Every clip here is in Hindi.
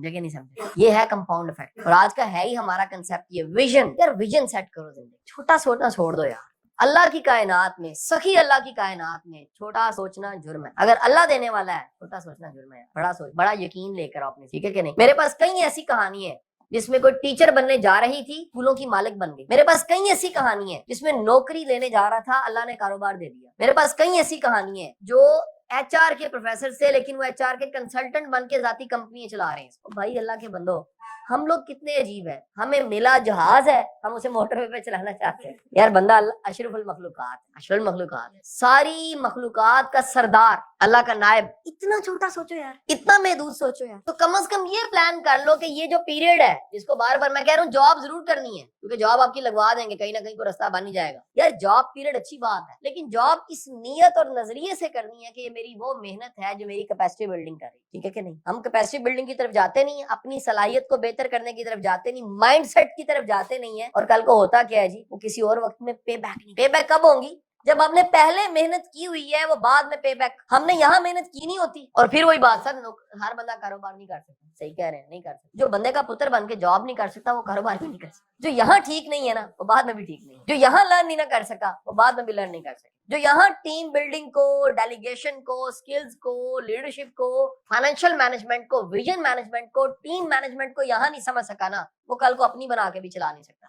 समझे कि नहीं समझे? ये है कंपाउंड इफेक्ट और आज का है ही हमारा कंसेप्ट ये विजन। यार विजन सेट करो जिंदगी, छोटा सोचना छोड़ दो यार। अल्लाह की कायनात में, सखी अल्लाह की कायनात में छोटा सोचना जुर्म है। अगर अल्लाह देने वाला है छोटा सोचना जुर्म है। बड़ा सोच, बड़ा यकीन लेकर आओ अपने, ठीक है कि नहीं? मेरे पास कई ऐसी कहानी है जिसमें कोई टीचर बनने जा रही थी, फूलों की मालिक बन गई। मेरे पास कई ऐसी कहानी है जिसमें नौकरी लेने जा रहा था, अल्लाह ने कारोबार दे दिया। मेरे पास कई ऐसी कहानी है जो एचआर के प्रोफेसर से, लेकिन वो एचआर के कंसल्टेंट बन के जाती कंपनी चला रहे हैं। तो भाई अल्लाह के बंदो, हम लोग कितने अजीब है। हमें मिला जहाज है, हम उसे मोटरवे पे चलाना चाहते हैं। यार बंदा अशरफुल मखलूकात, अशरफुल मखलूकात, सारी मखलूकात का सरदार, अल्लाह का नायब। इतना छोटा सोचो यार, इतना महदूद सोचो यार। तो कम से कम ये प्लान कर लो कि ये जो पीरियड है, जिसको बार बार मैं कह रहा हूँ जॉब जरूर करनी है, क्योंकि जॉब आपकी लगवा देंगे, कहीं ना कहीं को रास्ता बन ही जाएगा। यार जॉब पीरियड अच्छी बात है, लेकिन जॉब इस नियत और नजरिए से करनी है कि ये मेरी वो मेहनत है जो मेरी कैपेसिटी बिल्डिंग कर रही है, ठीक है कि नहीं? हम कैपेसिटी बिल्डिंग की तरफ जाते नहीं, अपनी सलाहियत को बेहतर करने की तरफ जाते नहीं, माइंडसेट की तरफ जाते नहीं है। और कल को होता क्या है जी, वो किसी और वक्त में पे बैक नहीं। पे बैक कब होंगी? जब आपने पहले मेहनत की हुई है, वो बाद में पे बैक। हमने यहाँ मेहनत की नहीं होती। और फिर वही बात, सर हर बंदा कारोबार नहीं कर सकता। सही कह रहे हैं, नहीं कर सकता। जो बंदे का पुत्र बन के जॉब नहीं कर सकता, वो कारोबार भी नहीं कर सकता। जो यहाँ ठीक नहीं है ना, वो बाद में भी ठीक नहीं है। जो यहाँ लर्न नहीं ना कर सका, वो बाद में भी लर्न नहीं कर सकता। जो यहाँ टीम बिल्डिंग को, डेलीगेशन को, स्किल्स को, लीडरशिप को, फाइनेंशियल मैनेजमेंट को, विजन मैनेजमेंट को, टीम मैनेजमेंट को यहाँ नहीं समझ सका ना, वो कल को अपनी बना के भी चला नहीं सकता।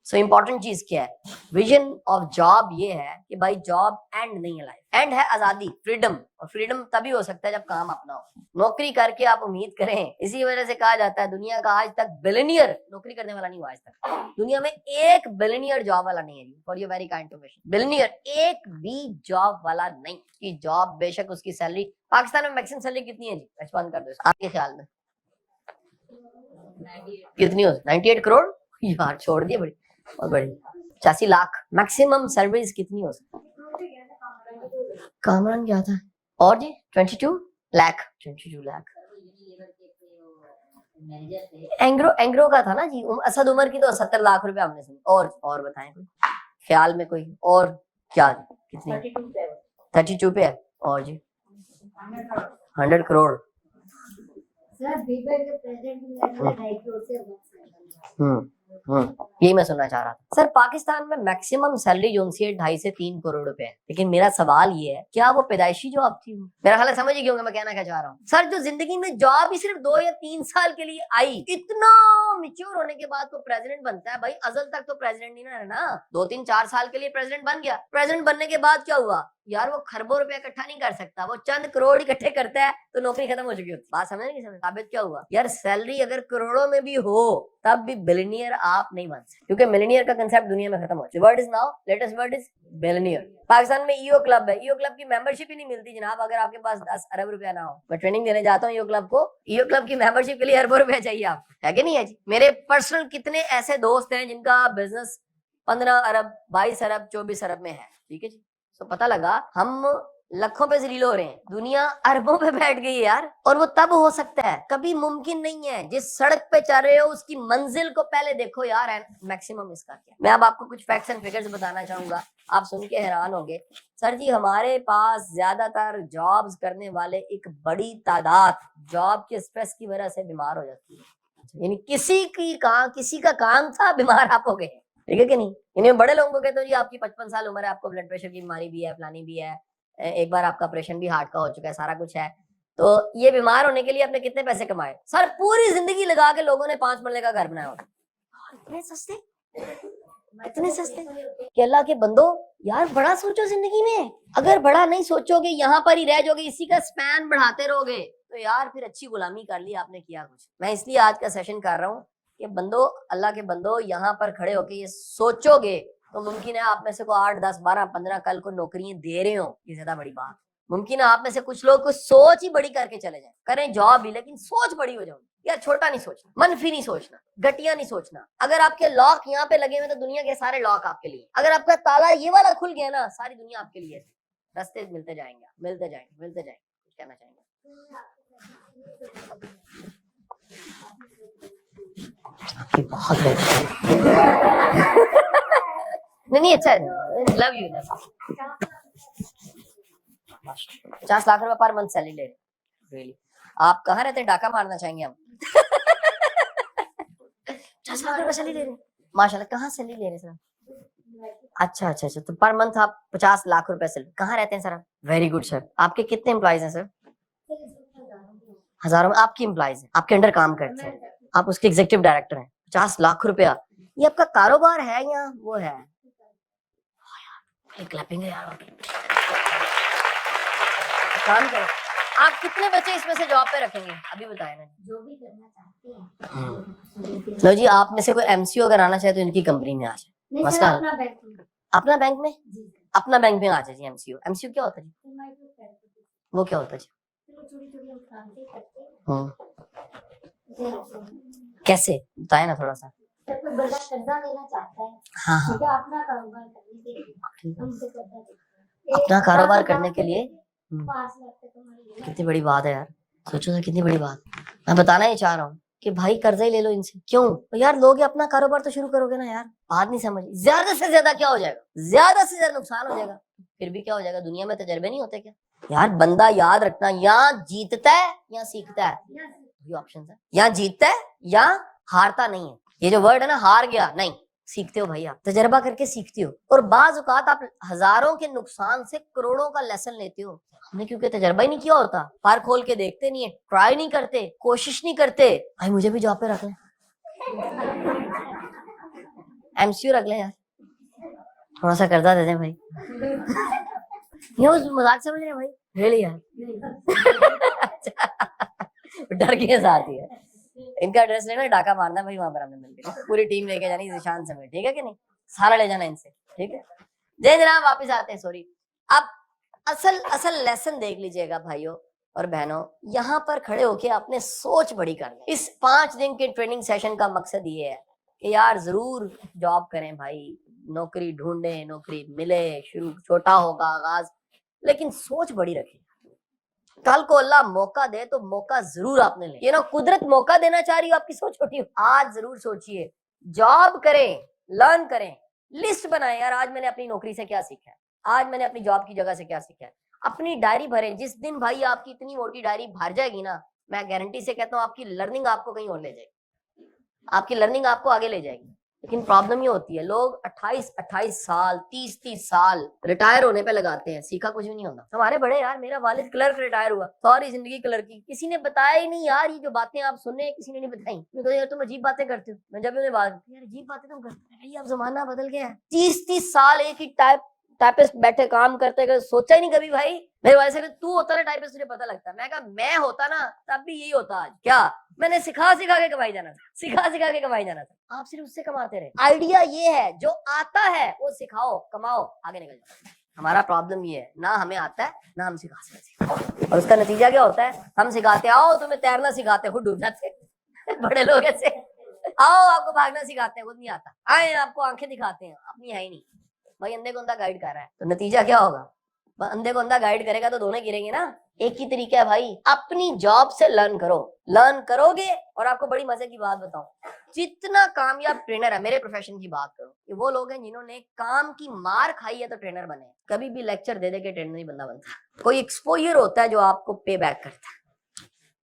सो इंपॉर्टेंट चीज क्या है? विजन ऑफ जॉब ये है कि भाई जॉब एंड नहीं है, लाइफ एंड है आजादी, फ्रीडम। और फ्रीडम तभी हो सकता है जब काम अपना हो। नौकरी करके आप उम्मीद करें, इसी वजह से कहा जाता है दुनिया का आज तक बिलियनियर नौकरी करने वाला नहीं हुआ। आज तक दुनिया में एक बिलियनियर जॉब वाला नहीं है। For your very kind information, billionaire एक भी जॉब वाला नहीं। की जॉब बेशक उसकी सैलरी, पाकिस्तान में मैक्सिमम सैलरी कितनी है जी? एक्सपांड कर दो आपके ख्याल में कितनी हो? 98 करोड़ यार, छोड़ दिए बड़ी और बड़ी 85 लाख मैक्सिमम सर्विस कितनी हो सकती? कामरान क्या था? और जी 22 लाख, 22 लाख एंग्रो का था ना जी। असद उमर की तो 70 लाख रुपए हमने सुनी। और बताएं कोई ख्याल में कोई और क्या? कितनी? 32 पे है। और जी 100 करोड़। यही मैं सुनना चाह रहा था। सर पाकिस्तान में मैक्सिमम सैलरी जो है 2.5 से 3 करोड़ रुपए है। लेकिन मेरा सवाल ये है, क्या वो पैदाइशी जॉब थी? मेरा ख्याल समझ ही होंगे मैं कहना क्या चाह रहा हूँ। सर जो जिंदगी में जॉब ही सिर्फ 2 या 3 साल के लिए आई, इतना मिच्योर होने के बाद तो प्रेसिडेंट बनता है। भाई अजल तक तो प्रेसिडेंट नहीं ना, 2-3-4 साल के लिए प्रेसिडेंट बन गया। प्रेसिडेंट बनने के बाद क्या हुआ यार? वो खरबों रुपया इकट्ठा नहीं कर सकता, वो चंद करोड़ इकट्ठे करता है तो नौकरी खत्म हो चुकी होती। बात समझ नहीं समझ? साबित क्या हुआ यार? सैलरी अगर करोड़ों में भी हो तब भी बिलियनियर आप नहीं बन सकते, क्योंकि मिलियनियर का कंसेप्ट दुनिया में खत्म हो चुका है। Word is now, latest word is billionaire. Pakistan में ईओ क्लब है, ईओ क्लब की मेंबरशिप ही नहीं मिलती जनाब अगर आपके पास 10 अरब रुपया ना हो। मैं ट्रेनिंग देने जाता हूँ ईओ क्लब को, ईओ क्लब की मेंबरशिप के लिए अरबों रुपया चाहिए आपको, है कि नहीं है जी? मेरे पर्सनल कितने ऐसे दोस्त हैं जिनका बिजनेस 15 अरब, 22 अरब, 24 अरब में है, ठीक है जी? तो पता लगा हम लाखों पे जलील हो रहे हैं, दुनिया अरबों पे बैठ गई है यार। और वो तब हो सकता है, कभी मुमकिन नहीं है। जिस सड़क पे चल रहे हो उसकी मंजिल को पहले देखो यार, मैक्सिमम इसका क्या। मैं अब आपको कुछ फैक्ट्स एंड फिगर्स बताना चाहूंगा, आप सुन के हैरान होंगे। सर जी हमारे पास ज्यादातर जॉब्स करने वाले एक बड़ी तादाद जॉब के स्ट्रेस की वजह से बीमार हो जाती है। यानी किसी का काम था, बीमार आप हो गए, ठीक है कि नहीं? यानी बड़े लोगों को कहते हो जी आपकी 55 साल उम्र है, आपको ब्लड प्रेशर की बीमारी भी है, फलानी भी है, एक बार आपका ऑपरेशन भी हार्ट का हो चुका है, सारा कुछ है, तो ये बीमार होने के लिए आपने कितने पैसे कमाए? सर पूरी जिंदगी लगा के लोगों ने 5 मरले का घर बनाया होगा। इतने सस्ते, इतने सस्ते कि अल्लाह के बंदो यार बड़ा सोचो जिंदगी में। अगर बड़ा नहीं सोचोगे, यहाँ पर ही रह जाओगे, इसी का स्पैन बढ़ाते रहोगे, तो यार फिर अच्छी गुलामी कर ली आपने, किया कुछ। मैं इसलिए आज का सेशन कर रहा हूँ कि बंदो, अल्लाह के बंदो, यहाँ पर खड़े होके ये सोचोगे तो मुमकिन है आप में से को 8, 10, 12, 15 कल को नौकरियां दे रहे हो, ये ज्यादा बड़ी बात। मुमकिन है आप में से कुछ लोग कुछ सोच ही बड़ी करके चले जाए, करें जॉब ही, लेकिन सोच बड़ी हो जाओ यार। छोटा नहीं सोचना, मनफी नहीं सोचना, घटिया नहीं सोचना। अगर आपके लॉक यहाँ पे लगे हुए तो दुनिया के सारे लॉक आपके लिए। अगर आपका ताला ये वाला खुल गया ना, सारी दुनिया आपके लिए। रास्ते मिलते जाएंगे, मिलते जाएंगे, मिलते जाएंगे। कुछ कहना चाहेंगे? बहुत नहीं अच्छा, लव यू। 50 लाख रुपए पर मंथ सैलरी ले रहे, आप कहाँ रहते हैं? डाका मारना चाहेंगे हम। 50 लाख रुपए सैलरी ले रहे हैं माशाल्लाह। कहाँ सैलरी ले रहे हैं सर? अच्छा अच्छा अच्छा, तो पर मंथ आप 50 लाख रुपए सैलरी। कहाँ रहते हैं सर आप? Very good sir. आपके कितने एम्प्लॉइज हैं सर? हजारों में आपकी एम्प्लॉइज हैं, आपके अंडर काम करते हैं, आप उसके एग्जीक्यूटिव डायरेक्टर हैं। 50 लाख रुपया, ये आपका कारोबार है या वो है? क्लैपिंग है यार। काम करें। आप कितने बच्चे इसमें से जॉब पे रखेंगे अभी बताएं ना? जो भी करना चाहते हैं। लो जी, आप में से कोई एमसीओ अगर आना चाहे तो इनकी कंपनी में आ जाए। मसला अपना बैंक में, अपना बैंक में आ जाए जी। एमसीओ, एमसीओ क्या होता है जी? वो क्या होता है जी? कैसे बताए ना थोड़ा सा। बड़ा कर्जा लेना चाहता है, हाँ हाँ, अपना कारोबार करने के लिए, अपना कारोबार करने के लिए 5 लाख तक। कितनी बड़ी बात है यार, सोचो तो कितनी बड़ी बात। मैं बताना ही चाह रहा हूँ कि भाई कर्जा ही ले लो इनसे। क्यों? तो यार लोग अपना कारोबार तो शुरू करोगे ना यार। बात नहीं समझ। ज्यादा से ज्यादा क्या हो जाएगा? ज्यादा से ज्यादा नुकसान हो जाएगा। फिर भी क्या हो जाएगा? दुनिया में तजर्बे नहीं होते क्या यार? बंदा याद रखना, या जीतता है या सीखता है। ये ऑप्शन है, या जीतता है या हारता नहीं है। ये जो वर्ड है ना, हार गया नहीं, सीखते हो भैया, तजर्बा करके सीखते हो। और बाज औकात आप हजारों के नुकसान से करोड़ों का लेसन लेते हो। हमने क्योंकि तजर्बा ही नहीं किया होता, पार खोल के देखते नहीं है, ट्राई नहीं करते, कोशिश नहीं करते। भाई मुझे भी जॉब पे रख लें, एमसीयू रख लें यार, थोड़ा सा कर्जा दे दें भाई। ये उस मजाक समझ रहे भाई? रियली यार। डर के साथ ही है। इनका एड्रेस लेना, डाका मारना भाई, वहां पर हमने मिलकर पूरी टीम लेके जानी निशान समेत, ठीक है कि नहीं? सारा ले जाना इनसे, ठीक है? जय जनाब, वापिस आते हैं। सॉरी। अब असल लेसन देख लीजिएगा भाइयों और बहनों। यहाँ पर खड़े होके आपने सोच बड़ी करनी। इस 5 दिन के ट्रेनिंग सेशन का मकसद ये है कि यार जरूर जॉब करें भाई, नौकरी ढूंढे, नौकरी मिले, शुरू छोटा होगा आगाज, लेकिन सोच बड़ी रखें। कल को अल्लाह मौका दे तो मौका जरूर आपने ले। ये ना कुदरत मौका देना चाह रही हो, आपकी सोच छोटी हो। आज जरूर सोचिए, जॉब करें, लर्न करें, लिस्ट बनाएं यार, आज मैंने अपनी नौकरी से क्या सीखा है, आज मैंने अपनी जॉब की जगह से क्या सीखा है। अपनी डायरी भरें। जिस दिन भाई आपकी इतनी मोटी डायरी भर जाएगी ना, मैं गारंटी से कहता हूँ आपकी लर्निंग आपको कहीं और ले जाएगी, आपकी लर्निंग आपको आगे ले जाएगी। लेकिन प्रॉब्लम ये होती है, लोग 28-28 साल, 30-30 साल रिटायर होने पे लगाते हैं, सीखा कुछ भी नहीं होता। हमारे बड़े यार, मेरा वालिद क्लर्क रिटायर हुआ, सारी जिंदगी क्लर्क की, किसी ने बताया ही नहीं यार। ये जो बातें आप सुन रहे हैं किसी ने नहीं बताई। मैं तो यार तुम अजीब बातें करते हो। मैं जब उन्हें बात यार अजीब बातें तुम करते हो, अब जमाना बदल गया है। 30-30 साल एक ही टाइपिस्ट बैठे काम करते कर, सोचा ही नहीं कभी भाई। मेरे वाले से तू होता ना टाइपिस्ट, तुझे पता लगता। मैं कहा मैं होता ना तब भी यही होता। आज क्या मैंने सिखा के कमाई जाना था, सिखा के कमाई जाना था। आप सिर्फ उससे कमाते रहे। आइडिया ये है, जो आता है वो सिखाओ, कमाओ, आगे निकल जाओ। हमारा प्रॉब्लम ये है, ना हमें आता है ना हम सिखा सकते। और उसका नतीजा क्या होता है? हम सिखाते, आओ तुम्हें तैरना सिखाते, खुद डूब जाते। बड़े लोग ऐसे, आओ आपको भागना सिखाते हैं, खुद नहीं आता। आए आपको आंखें दिखाते हैं, अपनी है ही नहीं। भाई अंधे को अंधा गाइड कर रहा है, तो नतीजा क्या होगा? अंधे को अंधा गाइड करेगा तो दोनों गिरेंगे ना। एक ही तरीका है भाई, अपनी जॉब से लर्न करो। लर्न करोगे, और आपको बड़ी मजे की बात बताऊं, जितना कामयाब ट्रेनर है, मेरे प्रोफेशन की बात करो, ये वो लोग हैं जिन्होंने काम की मार खाई है तो ट्रेनर बने। कभी भी लेक्चर दे दे के ट्रेनर नहीं बंदा बनता। कोई एक्सपोजर होता है जो आपको पे बैक करता है।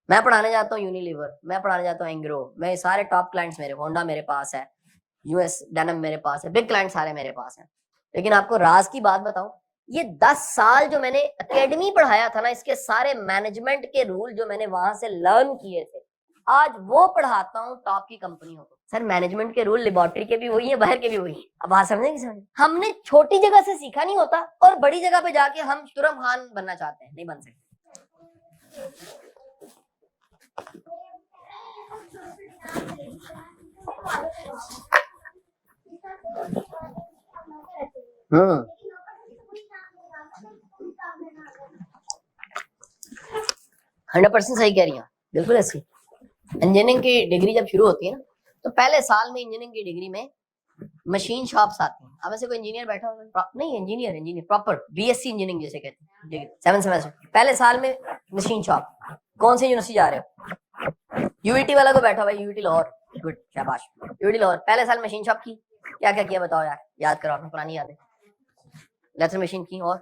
मैं पढ़ाने जाता हूँ यूनिलीवर, मैं पढ़ाने जाता हूँ एंग्रो, मैं सारे टॉप क्लाइंट्स मेरे, होंडा मेरे पास है, यूएस डेनम मेरे पास है, बिग क्लाइंट सारे मेरे पास हैं। लेकिन आपको राज की बात बताऊं, ये 10 साल जो मैंने एकेडमी पढ़ाया था ना, इसके सारे मैनेजमेंट के रूल जो मैंने वहां से लर्न किए थे, आज वो पढ़ाता हूँ टॉप की कंपनियों को। सर मैनेजमेंट के रूल लेबोरेटरी के भी वही है, बाहर के भी वही है। अब बात समझे कि समझे? हमने छोटी जगह से सीखा नहीं होता, और बड़ी जगह पे जाके हम तुरम खान बनना चाहते हैं, नहीं बन सकते। हम्म, 100% सही कह रही हैं, बिल्कुल ऐसी। इंजीनियरिंग की डिग्री जब शुरू होती है ना, तो पहले साल में इंजीनियरिंग की डिग्री में मशीन शॉप्स आती हैं। अब ऐसे कोई इंजीनियर बैठा होगा नहीं, इंजीनियर प्रॉपर बीएससी इंजीनियरिंग जिसे कहते हैं, 7 सेमेस्टर पहले साल में मशीन शॉप। कौन सी यूनिवर्सिटी जा रहे हो? यूईटी वाला को बैठा भाई, यूईटी लाहौर, गुड शाबाश, यूईटी लाहौर। पहले साल मशीन शॉप की, क्या क्या किया बताओ यार, याद करो आपने पुरानी यादें। लेथर मशीन की, और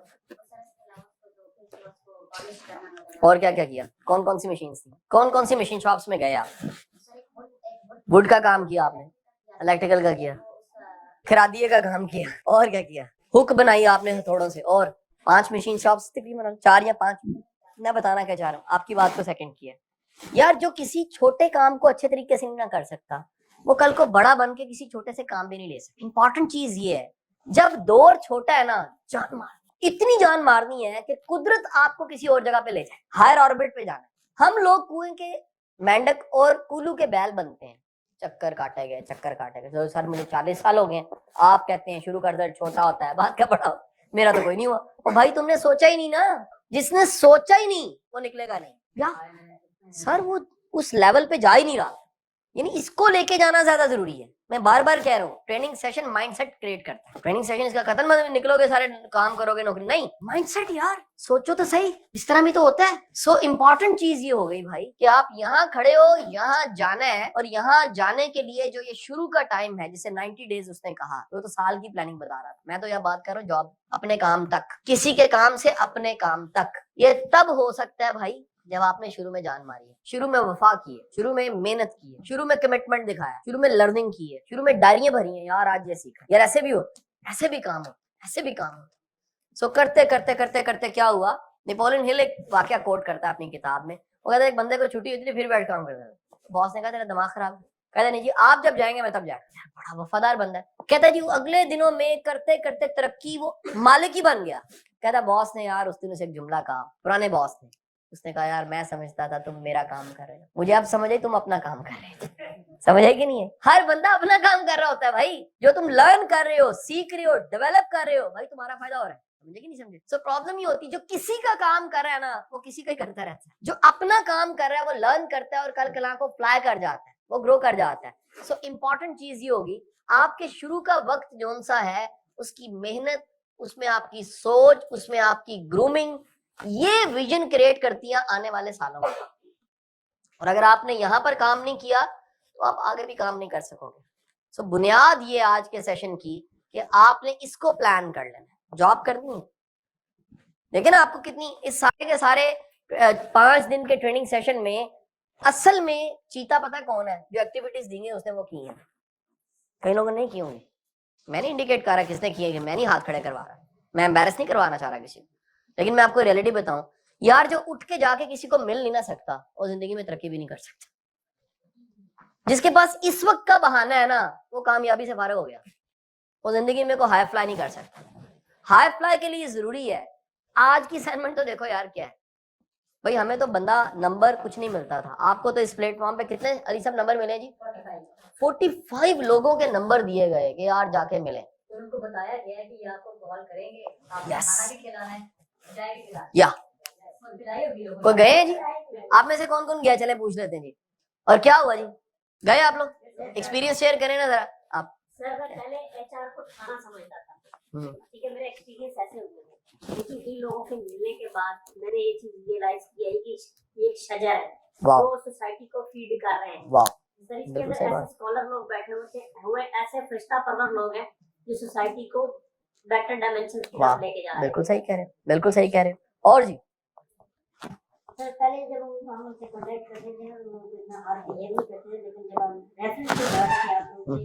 क्या क्या किया? कौन कौन सी मशीन थी? कौन कौन सी मशीन शॉप्स में गए आप? वुड का काम किया आपने, इलेक्ट्रिकल का किया, खरादिए का काम किया, और क्या किया, हुक बनाई आपने हथौड़ों से, और 5 मशीन शॉप्स तकरीबन 4 या 5, मैं बताना क्या चाह रहा हूँ, आपकी बात को सेकंड किया। यार जो किसी छोटे काम को अच्छे तरीके से नहीं ना कर सकता, वो कल को बड़ा बन के किसी छोटे से काम भी नहीं ले सकता। इंपॉर्टेंट चीज ये है, जब दौर छोटा है ना, जान मार, इतनी जान मारनी है कि कुदरत आपको किसी और जगह पे ले जाए, हायर ऑर्बिट पे जाना। हम लोग कुएं के मेंढक और कुल्लू के बैल बनते हैं, चक्कर काटे गए, चक्कर काटे गए। तो सर मुझे 40 साल हो गए, आप कहते हैं शुरू कर दर छोटा होता है, बात क्या बड़ा होता है, मेरा तो कोई नहीं हुआ। और भाई तुमने सोचा ही नहीं ना, जिसने सोचा ही नहीं वो निकलेगा नहीं। क्या सर वो उस लेवल पे जा ही नहीं रहा, यानी इसको लेके जाना ज्यादा जरूरी है। मैं बार बार कह रहा हूँ, ट्रेनिंग सेशन माइंडसेट क्रिएट करता है। ट्रेनिंग सेशन इसका खत्म मतलब निकलोगे सारे काम करोगे नौकरी, नहीं, माइंडसेट यार सोचो तो सही, इस तरह भी तो होता है। सो इम्पोर्टेंट चीज ये हो गई भाई कि आप यहाँ खड़े हो, यहाँ जाना है, और यहाँ जाने के लिए जो ये शुरू का टाइम है, जिसे 90 डेज उसने कहा, तो साल की प्लानिंग बता रहा था। मैं तो यह बात कर रहा हूँ जॉब अपने काम तक, किसी के काम से अपने काम तक, ये तब हो सकता है भाई जब आपने शुरू में जान मारी है, शुरू में वफा की है, शुरू में मेहनत की है, शुरू में कमिटमेंट दिखाया, शुरू में लर्निंग की है, शुरू में डायरियां भरी हैं, यार आज ये सीखा, यार ऐसे भी हो, ऐसे भी काम हो, ऐसे भी काम हो। सो करते करते करते करते क्या हुआ, नेपोलियन हिल एक वाकया कोट करता है अपनी किताब में। वो कहता है एक बंदे को छुट्टी होती थी, फिर बैठ काम करता था। बॉस ने कहा तेरा दिमाग खराब है, कहता नहीं जी आप जब जाएंगे मैं तब जाऊंगा। बड़ा वफादार बंदा है, कहता जी अगले दिनों में करते करते तरक्की वो मालिक ही बन गया। कहता बॉस ने यार उस दिन उसे एक जुमला कहा, पुराने बॉस ने, उसने कहा यार मैं समझता था तुम मेरा काम कर रहे हो, मुझे अब समझ आई तुम अपना काम कर रहे हो। समझ आई कि नहीं है, हर बंदा अपना काम कर रहा होता है भाई, जो तुम लर्न कर रहे हो, सीख रहे हो, डेवलप कर रहे हो, भाई तुम्हारा फायदा हो रहा है, समझे कि नहीं समझे। सो प्रॉब्लम ये होती है, जो किसी का काम कर रहा है ना वो किसी का ही करता रहता है, जो अपना काम कर रहा है वो लर्न करता है और कल कला को फ्लाई कर जाता है, वो ग्रो कर जाता है। सो इम्पोर्टेंट चीज ये होगी, आपके शुरू का वक्त जो सा है उसकी मेहनत, उसमें आपकी सोच, उसमें आपकी ग्रूमिंग, ये विजन क्रिएट करती है आने वाले सालों में। और अगर आपने यहां पर काम नहीं किया तो आप आगे भी काम नहीं कर सकोगे। सो बुनियाद ये आज के सेशन की कि आपने इसको प्लान कर लेना है, जॉब करनी है। लेकिन आपको कितनी इस सारे के सारे 5 दिन के ट्रेनिंग सेशन में असल में चीता पता कौन है, जो एक्टिविटीज दी उसने वो की है, कई लोगों ने नहीं की होंगी। मैंने इंडिकेट करा किसने किए, कि मैं नहीं हाथ खड़े करवा रहा, मैं एम्बैरेस नहीं करवाना चाह रहा किसी को, लेकिन मैं आपको रियलिटी बताऊं यार, जो उठ के जाके किसी को मिल नहीं ना सकता वो जिंदगी में तरक्की भी नहीं कर सकता। जिसके पास इस वक्त का बहाना है ना वो कामयाबी से फारिग हो गया, वो जिंदगी में को हाई फ्लाई नहीं कर सकता। हाई फ्लाई के लिए जरूरी है, आज की असाइनमेंट तो देखो यार क्या है भाई, हमें तो बंदा नंबर कुछ नहीं मिलता था, आपको तो इस प्लेटफॉर्म पे कितने अली साहब नंबर मिले जी, 45 लोगों के नंबर दिए गए कि यार जाके मिले, उनको बताया गया कि ये आपको कॉल करेंगे, खाना भी खिलाना है, चाय भी खिलाना है, या कोई गए जी आप में से, कौन कौन गया, चले पूछ लेते हैं जी। और क्या हुआ जी, गए आप लोग, एक्सपीरियंस शेयर करें ना जरा आप। सर मैं पहले एचआर को खाना समझता था, ठीक है, मेरा एक्सपीरियंस ऐसे हो गया, लेकिन इन लोगों से मिलने के बाद मैंने ये चीज रियलाइज किया है कि ये एक शजर है जो सोसाइटी को फीड कर रहे हैं। सर इसके अंदर ऐसे स्कॉलर लोग बैठे हुए ऐसे फरिश्ता परवर लोग हैं जो सोसाइटी को बेटर डायमेंशन की तरफ लेके जा रहे हैं। बिल्कुल सही कह रहे हैं, बिल्कुल सही कह रहे हैं। और जी सर पहले जब हम उनसे कॉन्टेक्ट करते थे हम लोग इतना बात ये नहीं करते थे, लेकिन जब हम रेफरेंस के बाद से आप लोग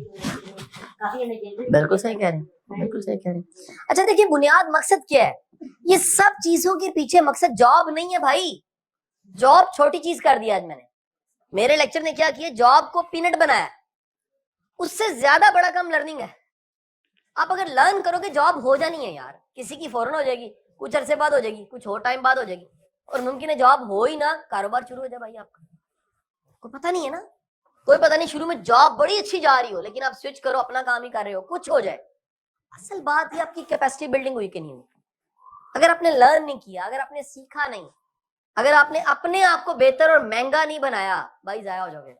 काफी हमें जेन्युइन, बिल्कुल सही कह रहे हैं, बिल्कुल सही कह रहे हैं। अच्छा देखिए बुनियाद मकसद क्या है, ये सब चीजों के पीछे मकसद जॉब नहीं है भाई, जॉब छोटी चीज कर दिया आज मैंने, मेरे लेक्चर ने क्या किया, जॉब को पीनट बनाया, उससे ज्यादा बड़ा काम लर्निंग है। आप अगर लर्न करोगे जॉब हो जानी है यार, किसी की फौरन हो जाएगी, कुछ अरसे बाद हो जाएगी, कुछ और टाइम बाद हो जाएगी, और मुमकिन है जॉब हो ही ना, कारोबार शुरू हो जाए भाई आपका, कोई पता नहीं है ना, कोई पता नहीं, शुरू में जॉब बड़ी अच्छी जा रही हो लेकिन आप स्विच करो अपना काम ही कर रहे हो, कुछ हो जाए। असल बात है आपकी कैपेसिटी बिल्डिंग हुई कि नहीं हुई, अगर आपने लर्न नहीं किया, अगर आपने सीखा नहीं, अगर आपने अपने आप को बेहतर और महंगा नहीं बनाया, भाई जाया हो जाओगे।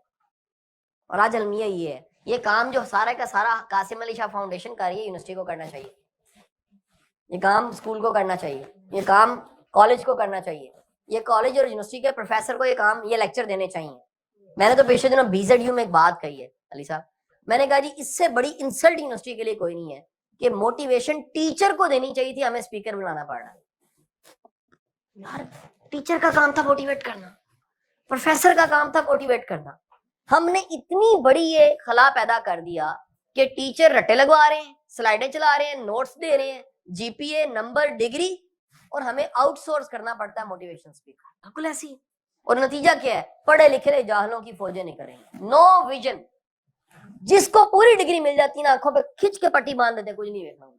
और आज अलमिया ये है, ये काम जो सारा का सारा कासिम अली शाह फाउंडेशन कर रही है, यूनिवर्सिटी को करना चाहिए, ये काम स्कूल को करना चाहिए, ये काम कॉलेज को करना चाहिए, ये कॉलेज और यूनिवर्सिटी के प्रोफेसर को ये काम, ये लेक्चर देने चाहिए। मैंने तो पिछले दिनों BZU में एक बात कही है अली साहब, मैंने कहा जी इससे बड़ी इंसल्ट यूनिवर्सिटी के लिए कोई नहीं है कि मोटिवेशन टीचर को देनी चाहिए थी, हमें स्पीकर बुलाना पड़ रहा है यार। टीचर का काम था मोटिवेट करना, प्रोफेसर का काम था मोटिवेट करना, हमने इतनी बड़ी ये खला पैदा कर दिया कि टीचर रट्टे लगवा रहे हैं, स्लाइडें चला रहे हैं, नोट्स दे रहे हैं, जीपीए, नंबर, डिग्री, और हमें आउटसोर्स करना पड़ता है मोटिवेशन स्पीकर। बिल्कुल ऐसी। और नतीजा क्या है? पढ़े लिखे जाहलों की फौजें नहीं करेंगे। No vision. जिसको पूरी डिग्री मिल जाती ना, आंखों पे खिंच के पट्टी बांध देते, कुछ नहीं देखना,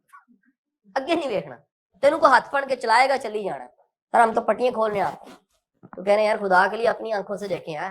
अगे नहीं देखना, तेनों को हाथ फड़ के चलाएगा, चली जाना। सर हम तो पट्टियां खोलने आते हैं। तो कह रहे हैं यार खुदा के लिए अपनी आंखों से देखें यार।